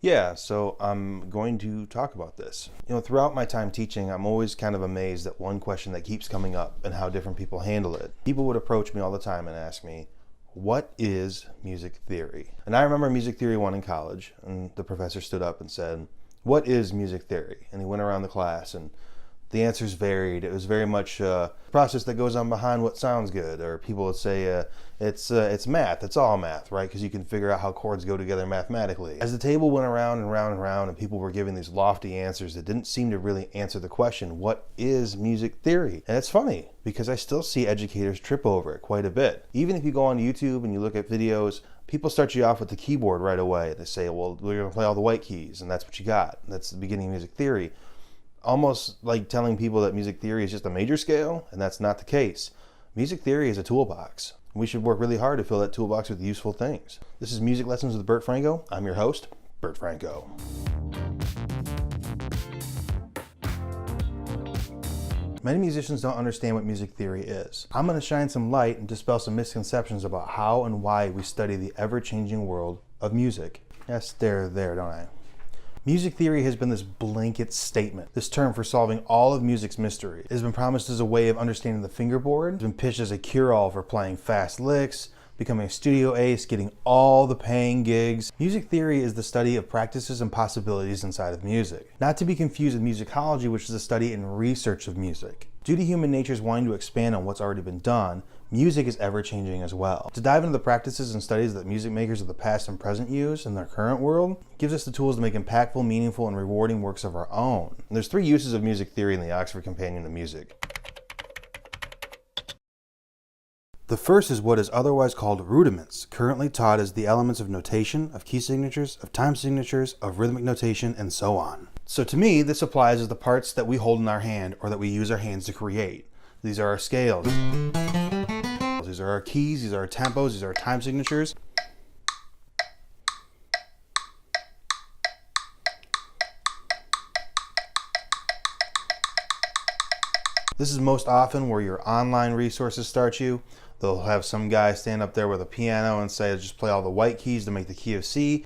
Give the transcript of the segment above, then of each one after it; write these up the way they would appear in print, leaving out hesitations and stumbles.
Yeah, so I'm going to talk about this. Throughout my time teaching, I'm always kind of amazed at one question that keeps coming up and how different people handle it. People would approach me all the time and ask me, what is music theory? And I remember Music Theory 1 in college, and the professor stood up and said, what is music theory? And he went around the class, and the answers varied. It was very much a process that goes on behind what sounds good. Or people would say it's math. It's all math, right? Because you can figure out how chords go together mathematically. As the table went around and round and round, and people were giving these lofty answers that didn't seem to really answer the question, what is music theory? And it's funny because I still see educators trip over it quite a bit. Even if you go on YouTube and you look at videos, people start you off with the keyboard right away. They say, well, we're going to play all the white keys, and that's what you got. That's the beginning of music theory. Almost like telling people that music theory is just a major scale, and that's not the case. Music theory is a toolbox. We should work really hard to fill that toolbox with useful things. This is Music Lessons with Bert Franco. I'm your host, Bert Franco. Many musicians don't understand what music theory is. I'm going to shine some light and dispel some misconceptions about how and why we study the ever-changing world of music. Yes, there, don't I? Music theory has been this blanket statement, this term for solving all of music's mystery. It has been promised as a way of understanding the fingerboard. It's been pitched as a cure-all for playing fast licks, becoming a studio ace, getting all the paying gigs. Music theory is the study of practices and possibilities inside of music. Not to be confused with musicology, which is the study and research of music. Due to human nature's wanting to expand on what's already been done, music is ever-changing as well. To dive into the practices and studies that music makers of the past and present use in their current world gives us the tools to make impactful, meaningful, and rewarding works of our own. And there's 3 uses of music theory in the Oxford Companion to Music. The first is what is otherwise called rudiments, currently taught as the elements of notation, of key signatures, of time signatures, of rhythmic notation, and so on. So to me, this applies as the parts that we hold in our hand or that we use our hands to create. These are our scales. These are our keys, these are our tempos, these are our time signatures. This is most often where your online resources start you. They'll have some guy stand up there with a piano and say, just play all the white keys to make the key of C,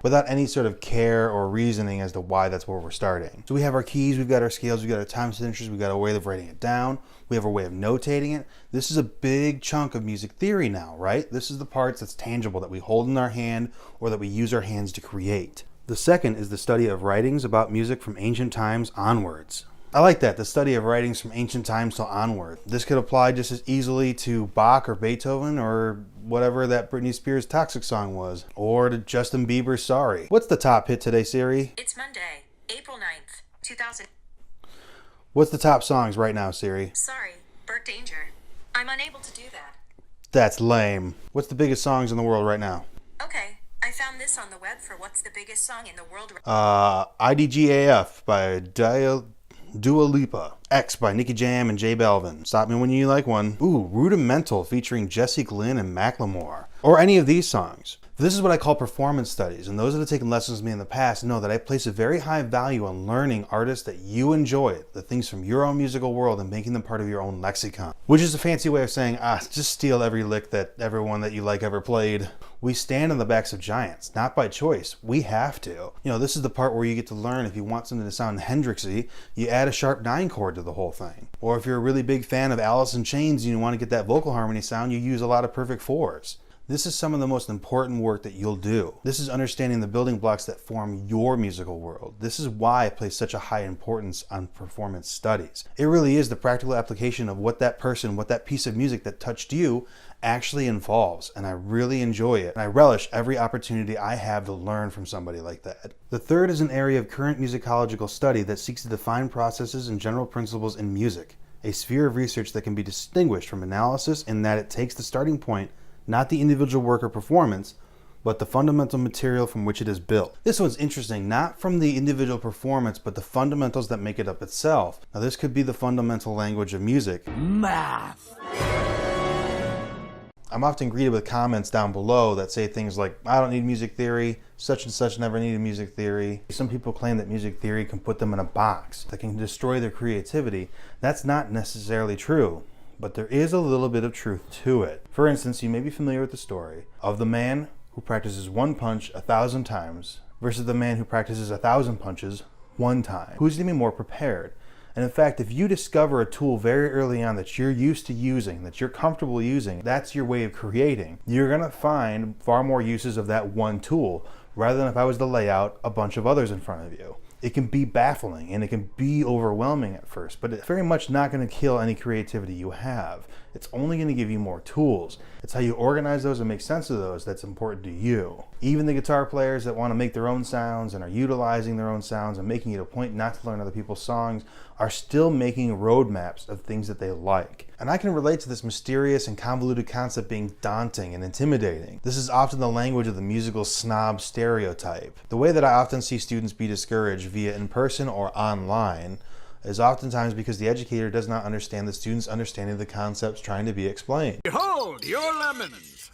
without any sort of care or reasoning as to why that's where we're starting. So we have our keys, we've got our scales, we've got our time signatures, we've got a way of writing it down, we have a way of notating it. This is a big chunk of music theory now, right? This is the parts that's tangible that we hold in our hand or that we use our hands to create. The second is the study of writings about music from ancient times onwards. I like that, the study of writings from ancient times till onward. This could apply just as easily to Bach or Beethoven or whatever that Britney Spears Toxic song was. Or to Justin Bieber's Sorry. What's the top hit today, Siri? It's Monday, April 9th, 2000. What's the top songs right now, Siri? Sorry, Bert Danger. I'm unable to do that. That's lame. What's the biggest songs in the world right now? Okay, I found this on the web for what's the biggest song in the world. IDGAF by Dua Lipa. X by Nicky Jam and J Balvin. Stop me when you like one. Ooh, Rudimental featuring Jesse Glynn and Macklemore. Or any of these songs. This is what I call performance studies, and those that have taken lessons with me in the past know that I place a very high value on learning artists that you enjoy, the things from your own musical world, and making them part of your own lexicon. Which is a fancy way of saying, just steal every lick that everyone that you like ever played. We stand on the backs of giants, not by choice. We have to. This is the part where you get to learn if you want something to sound Hendrixy, you add a sharp 9 chord to the whole thing. Or if you're a really big fan of Alice in Chains and you want to get that vocal harmony sound, you use a lot of perfect 4s. This is some of the most important work that you'll do. This is understanding the building blocks that form your musical world. This is why I place such a high importance on performance studies. It really is the practical application of what that person, what that piece of music that touched you actually involves. And I really enjoy it. And I relish every opportunity I have to learn from somebody like that. The third is an area of current musicological study that seeks to define processes and general principles in music. A sphere of research that can be distinguished from analysis in that it takes the starting point not the individual work or performance, but the fundamental material from which it is built. This one's interesting, not from the individual performance, but the fundamentals that make it up itself. Now this could be the fundamental language of music. Math! I'm often greeted with comments down below that say things like, I don't need music theory, such and such never needed music theory. Some people claim that music theory can put them in a box, that can destroy their creativity. That's not necessarily true. But there is a little bit of truth to it. For instance, you may be familiar with the story of the man who practices one punch 1,000 times versus the man who practices 1,000 punches one time? Who's going to be more prepared? And in fact, if you discover a tool very early on that you're used to using, that you're comfortable using, that's your way of creating, you're going to find far more uses of that one tool rather than if I was to lay out a bunch of others in front of you. It can be baffling and it can be overwhelming at first, but it's very much not going to kill any creativity you have. It's only going to give you more tools. It's how you organize those and make sense of those that's important to you. Even the guitar players that want to make their own sounds and are utilizing their own sounds and making it a point not to learn other people's songs are still making roadmaps of things that they like. And I can relate to this mysterious and convoluted concept being daunting and intimidating. This is often the language of the musical snob stereotype. The way that I often see students be discouraged via in-person or online is oftentimes because the educator does not understand the student's understanding of the concepts trying to be explained. Behold, your lemons!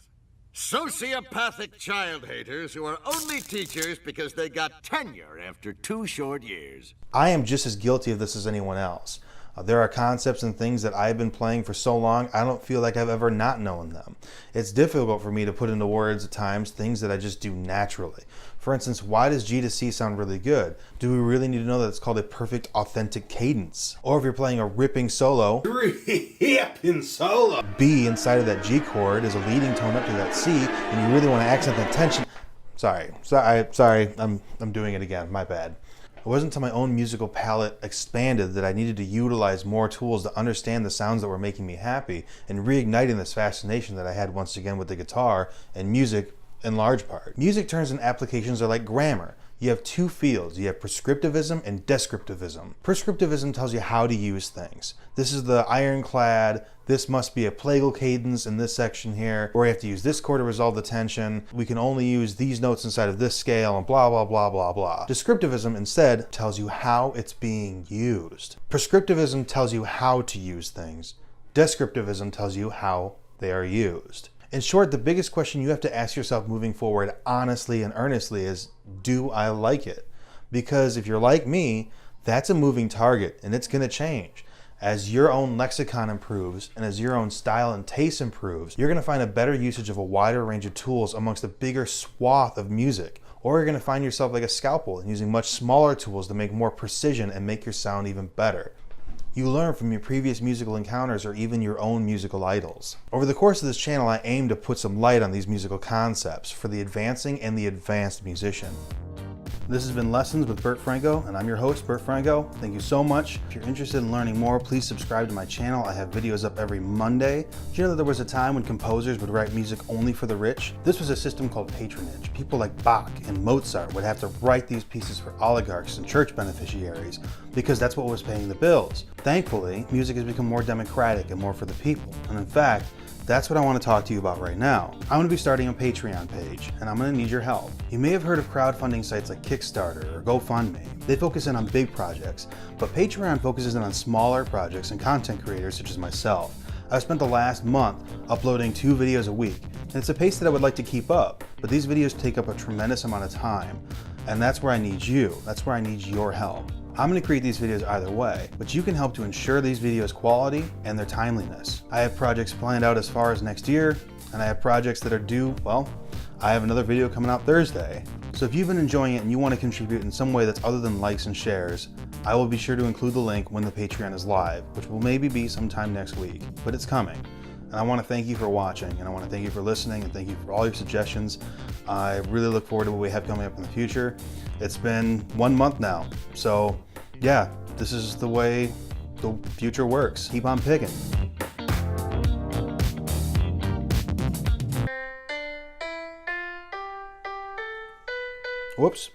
Sociopathic child haters who are only teachers because they got tenure after 2 short years. I am just as guilty of this as anyone else. There are concepts and things that I've been playing for so long, I don't feel like I've ever not known them. It's difficult for me to put into words at times things that I just do naturally. For instance, why does G to C sound really good? Do we really need to know that it's called a perfect, authentic cadence? Or if you're playing a ripping solo, B inside of that G chord is a leading tone up to that C, and you really want to accent that tension. Sorry, I'm doing it again, my bad. It wasn't until my own musical palette expanded that I needed to utilize more tools to understand the sounds that were making me happy and reigniting this fascination that I had once again with the guitar and music in large part. Music terms and applications are like grammar. You have 2 fields. You have prescriptivism and descriptivism. Prescriptivism tells you how to use things. This is the ironclad, this must be a plagal cadence in this section here, or you have to use this chord to resolve the tension. We can only use these notes inside of this scale and blah, blah, blah, blah, blah. Descriptivism instead tells you how it's being used. Prescriptivism tells you how to use things. Descriptivism tells you how they are used. In short, the biggest question you have to ask yourself moving forward honestly and earnestly is, do I like it? Because if you're like me, that's a moving target and it's going to change. As your own lexicon improves and as your own style and taste improves, you're going to find a better usage of a wider range of tools amongst a bigger swath of music. Or you're going to find yourself like a scalpel and using much smaller tools to make more precision and make your sound even better. You learn from your previous musical encounters or even your own musical idols. Over the course of this channel, I aim to put some light on these musical concepts for the advancing and the advanced musician. This has been Lessons with Bert Franco, and I'm your host, Bert Franco. Thank you so much. If you're interested in learning more, please subscribe to my channel. I have videos up every Monday. Do you know that there was a time when composers would write music only for the rich? This was a system called patronage. People like Bach and Mozart would have to write these pieces for oligarchs and church beneficiaries because that's what was paying the bills. Thankfully, music has become more democratic and more for the people. And in fact, that's what I want to talk to you about right now. I'm going to be starting a Patreon page, and I'm going to need your help. You may have heard of crowdfunding sites like Kickstarter or GoFundMe. They focus in on big projects, but Patreon focuses in on smaller projects and content creators such as myself. I've spent the last month uploading 2 videos a week, and it's a pace that I would like to keep up, but these videos take up a tremendous amount of time, and that's where I need you. That's where I need your help. I'm going to create these videos either way, but you can help to ensure these videos' quality and their timeliness. I have projects planned out as far as next year, and I have projects that are due, well, I have another video coming out Thursday. So if you've been enjoying it and you want to contribute in some way that's other than likes and shares, I will be sure to include the link when the Patreon is live, which will maybe be sometime next week, but it's coming. And I want to thank you for watching, and I want to thank you for listening, and thank you for all your suggestions. I really look forward to what we have coming up in the future. It's been 1 month now, so yeah, this is the way the future works. Keep on picking. Whoops.